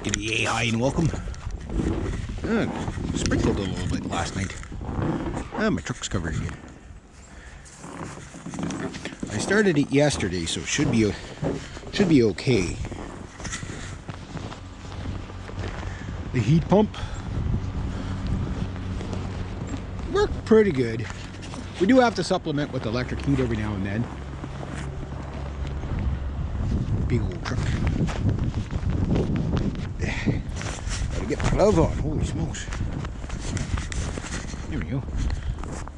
G'day, hi and welcome. Sprinkled a little bit last night. My truck's covered again. I started it yesterday, so it should be okay. The heat pump worked pretty good. We do have to supplement with electric heat every now and then. Big old truck. Gotta get my glove on. Holy smokes. There we go.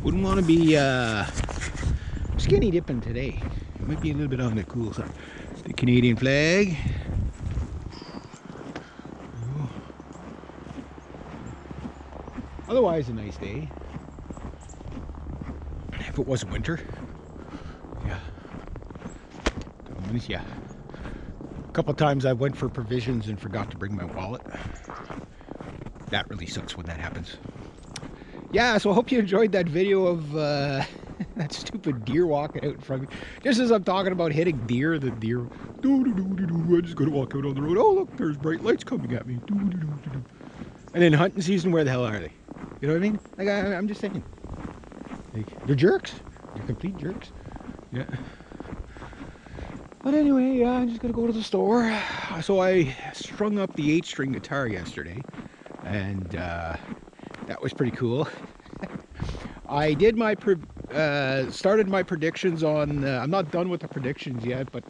Wouldn't want to be skinny dipping today. It might be a little bit on the cool side. The Canadian flag. Otherwise, a nice day. If it wasn't winter. Yeah. Yeah. A couple times I went for provisions and forgot to bring my wallet. That really sucks when that happens. Yeah, so I hope you enjoyed that video of that stupid deer walking out in front of me. Just as I'm talking about hitting deer, the deer, I'm just gonna walk out on the road. Oh look, there's bright lights coming at me. And in hunting season, where the hell are they? You know what I mean? Like I'm just saying, like, they're jerks. They're complete jerks. Yeah. But anyway, I'm just gonna go to the store. So I strung up the 8-string guitar yesterday, and that was pretty cool. I did my started my predictions on. I'm not done with the predictions yet, but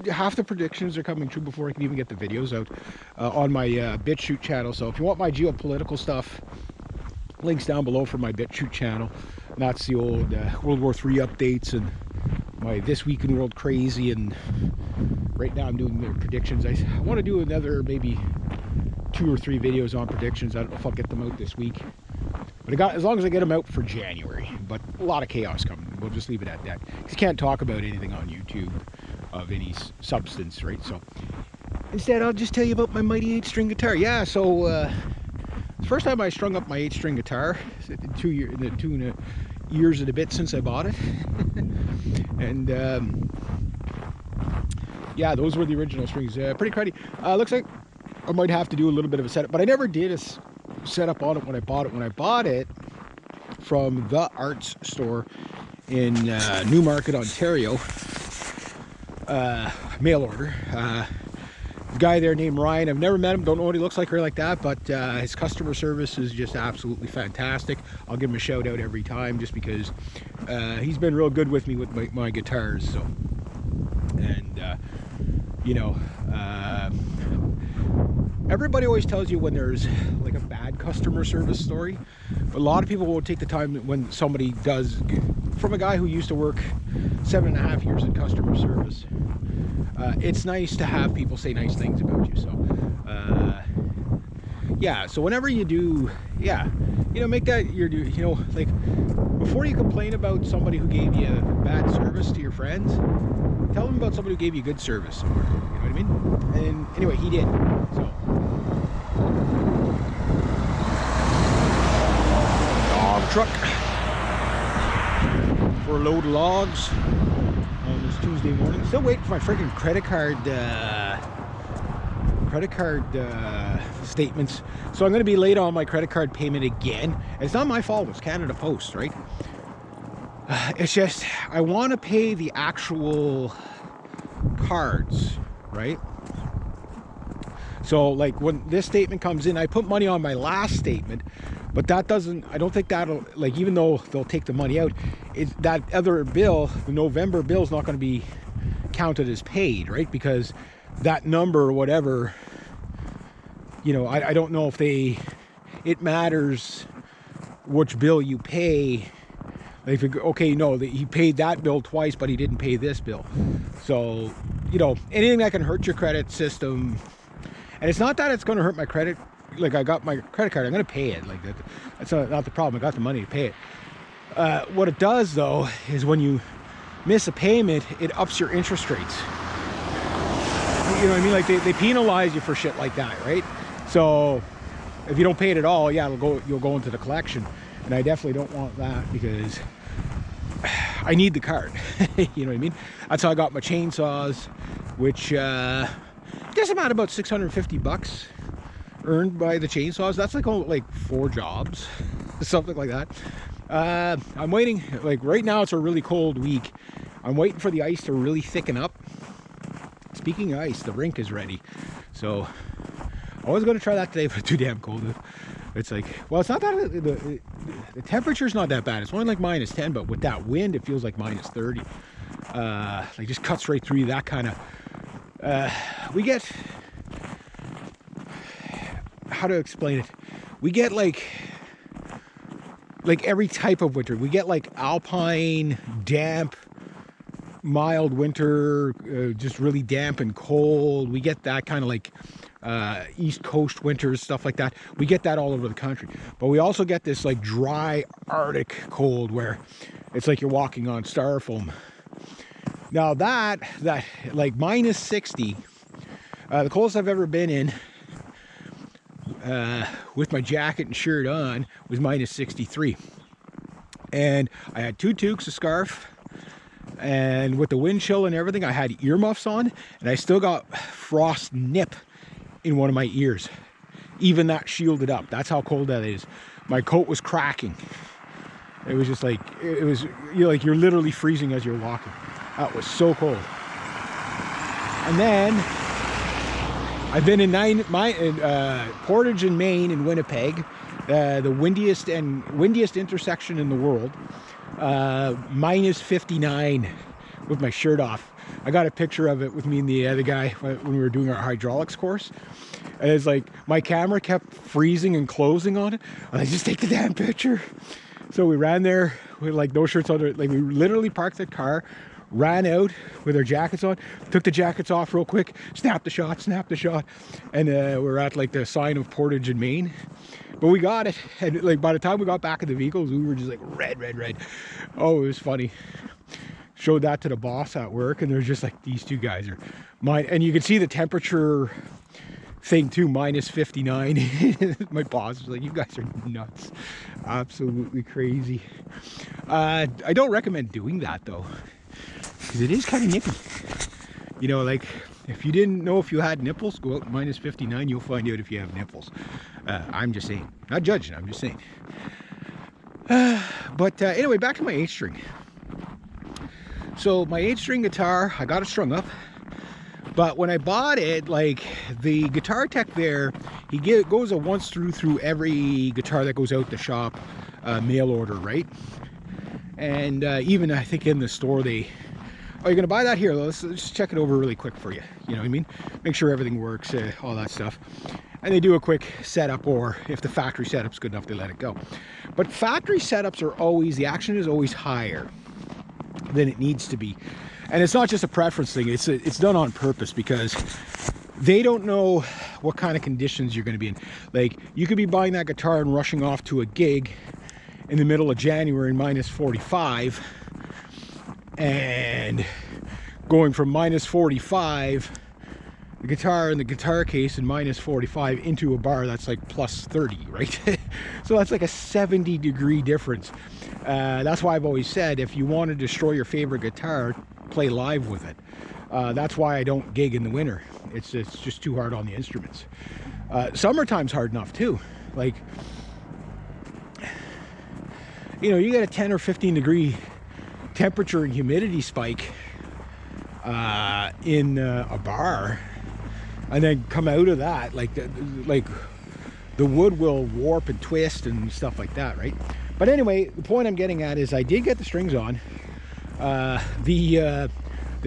half the predictions are coming true before I can even get the videos out on my BitChute channel. So if you want my geopolitical stuff, links down below for my BitChute channel. And that's the old World War III updates and my This Week in World Crazy, and right now I'm doing the predictions. I want to do another maybe 2 or 3 videos on predictions. I don't know if I'll get them out this week, but as long as I get them out for January. But a lot of chaos coming. We'll just leave it at that. You can't talk about anything on YouTube of any substance, right? So instead I'll just tell you about my mighty 8-string guitar. Yeah, so the first time I strung up my 8-string guitar, 2 years and a bit since I bought it. And yeah, those were the original strings. Pretty cruddy. Looks like I might have to do a little bit of a setup, but I never did a setup on it when I bought it. When I bought it from the Arts store in Newmarket, Ontario, mail order. The guy there named Ryan, I've never met him, don't know what he looks like or like that, but his customer service is just absolutely fantastic. I'll give him a shout out every time just because he's been real good with me with my guitars. So, and you know, everybody always tells you when there's like a bad customer service story, but a lot of people won't take the time when somebody does. From a guy who used to work 7.5 years in customer service, it's nice to have people say nice things about you. So yeah, so whenever you do, yeah, you know, make that your, you know, like before you complain about somebody who gave you bad service to your friends, tell them about somebody who gave you good service. You know what I mean? And anyway, he did. So log truck for a load of logs on this Tuesday morning. Still waiting for my freaking credit card statements. So I'm going to be late on my credit card payment again. It's not my fault. It's Canada Post, right? It's just I want to pay the actual cards, right? So like when this statement comes in, I put money on my last statement, but that doesn't, I don't think that'll, like, even though they'll take the money out, that other bill, the November bill, is not going to be counted as paid, right? Because that number or whatever, you know, I don't know if it matters which bill you pay. Like, okay, no, he paid that bill twice, but he didn't pay this bill. So, you know, anything that can hurt your credit system, and it's not that it's going to hurt my credit. Like, I got my credit card, I'm going to pay it. Like, that's not the problem. I got the money to pay it. What it does, though, is when you miss a payment, it ups your interest rates. You know what I mean? Like, they penalize you for shit like that, right? So if you don't pay it at all, yeah, you'll go into the collection. And I definitely don't want that because I need the card. You know what I mean? That's how I got my chainsaws, which I guess I'm at about 650 bucks earned by the chainsaws. That's like 4 jobs, something like that. I'm waiting, like right now it's a really cold week. I'm waiting for the ice to really thicken up. Speaking of ice, the rink is ready. So I was going to try that today, but it's too damn cold. It's like, well, it's not that, the temperature's not that bad. It's only like -10, but with that wind, it feels like -30. Like just cuts right through you, that kind of, we get, how to explain it? We get like every type of winter. We get like alpine, damp, mild winter, just really damp and cold. We get that kind of like East Coast winters, stuff like that. We get that all over the country. But we also get this like dry Arctic cold where it's like you're walking on styrofoam. Now that like -60, the coldest I've ever been in, with my jacket and shirt on, was -63. And I had 2 toques, a scarf, and with the wind chill and everything, I had earmuffs on, and I still got frost nip in one of my ears. Even that shielded up. That's how cold that is. My coat was cracking. It was just like, it was, you're literally freezing as you're walking. That was so cold. And then I've been in Portage in Maine, in Winnipeg, the windiest intersection in the world, -59 with my shirt off. I got a picture of it with me and the other guy when we were doing our hydraulics course. And it's like my camera kept freezing and closing on it. And I just take the damn picture. So we ran there with like no shirts under. Like we literally parked the car, ran out with our jackets on, took the jackets off real quick, snapped the shot, and we're at like the sign of Portage in Maine. But we got it, and like by the time we got back in the vehicles, we were just like red. Oh, it was funny. Showed that to the boss at work, and there's just like, these two guys are mine, and you can see the temperature thing too, -59. My boss was like, you guys are nuts, absolutely crazy. I don't recommend doing that though, because it is kind of nippy. You know, like if you didn't know if you had nipples, go out -59, you'll find out if you have nipples. I'm just saying, not judging, I'm just saying. But anyway, back to my 8-string. So my 8-string guitar, I got it strung up, but when I bought it, like the guitar tech there, he goes a once through every guitar that goes out the shop, mail order, right? And even I think in the store they, oh, you're gonna buy that here? Let's just check it over really quick for you. You know what I mean? Make sure everything works, all that stuff. And they do a quick setup, or if the factory setup's good enough, they let it go. But factory setups are always, the action is always higher than it needs to be. And it's not just a preference thing, it's done on purpose, because they don't know what kind of conditions you're going to be in. Like, you could be buying that guitar and rushing off to a gig in the middle of January in -45, and going from -45, the guitar and the guitar case in -45 into a bar that's like +30, right? So that's like a 70-degree difference. That's why I've always said, if you want to destroy your favorite guitar, play live with it. That's why I don't gig in the winter. It's just too hard on the instruments. Summertime's hard enough too. Like, you know, you get a 10 or 15 degree temperature and humidity spike in a bar, and then come out of that, like the wood will warp and twist and stuff like that, right? But anyway, the point I'm getting at is I did get the strings on. The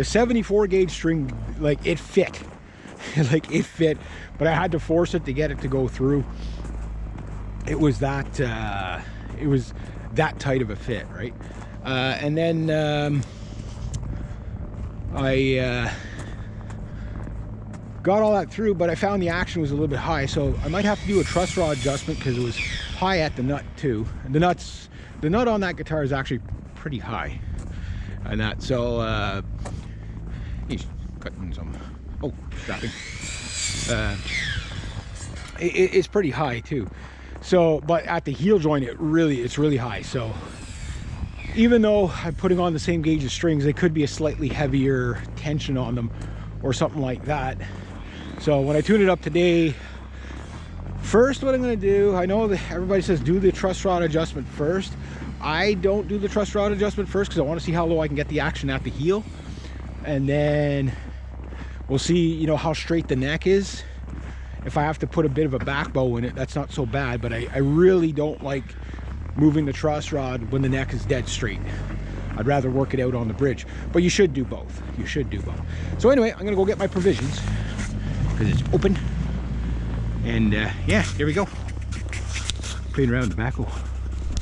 74 gauge string, like it fit, like it fit, but I had to force it to get it to go through. It was that tight of a fit, right? And then I got all that through, but I found the action was a little bit high, so I might have to do a truss rod adjustment, because it was high at the nut too. And the nut on that guitar is actually pretty high, and that, so he's cutting some, oh, strapping. It's pretty high too. So, but at the heel joint, it's really high. So even though I'm putting on the same gauge of strings, they could be a slightly heavier tension on them or something like that. So when I tune it up today, first what I'm going to do, I know that everybody says do the truss rod adjustment first. I don't do the truss rod adjustment first because I want to see how low I can get the action at the heel, and then we'll see, you know, how straight the neck is. If I have to put a bit of a back bow in it, that's not so bad, but I really don't like moving the truss rod when the neck is dead straight. I'd rather work it out on the bridge, but you should do both. You should do both. So anyway, I'm gonna go get my provisions because it's open. And yeah, here we go. Playing around with tobacco.